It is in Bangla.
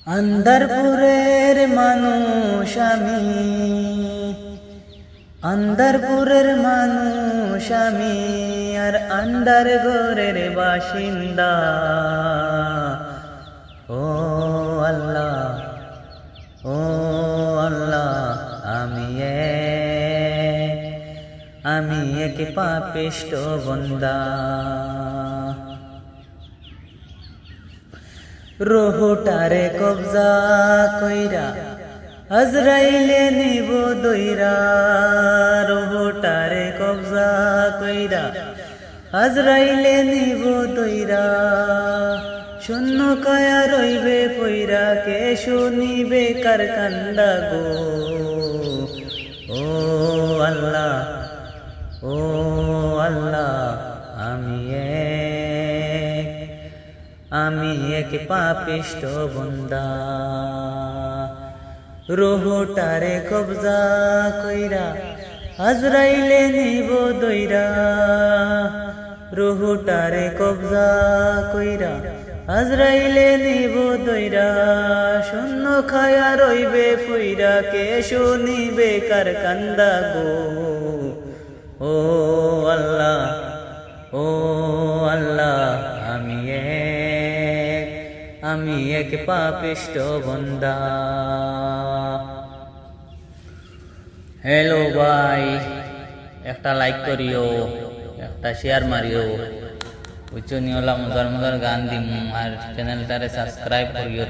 আন্দারপুরের মানুষ আমি, আন্দারপুরের মানুষ আমি, আর আন্দারগড়ের বাসিন্দা। ও আল্লাহ, ও আল্লাহ, আমি এক পাপিষ্ঠ বান্দা। রোহটারে কবজা কইরা আজরাইলে নিব দইরা, রোহটারে কবজা কইরা আজরাইলে নিব দইরা। শূন্য কায়া রইবে পইরা, কে শুনিবে কার কান্দা গো। ও আল্লাহ, ও আল্লাহ, আমি এক পাপিষ্ঠ বান্দা। রোহটারে কবজা কইরা আজরাইলে নিব দইরা, রোহটারে কবজা কইরা আজরাইলে নিব দইরা। শূন্য খায়া রইবে ফইরা, কে শুনিবে কার কান্দা গো। ও আল্লাহ, ও আল্লাহ, আমি এক পাপিষ্ঠ বান্দা। হ্যালো ভাই, একটা লাইক করিও, একটা শেয়ার মারিও, বুঝছো নিওলা মজার মজার গান দিম, আর চ্যানেলটারে সাবস্ক্রাইব করিও।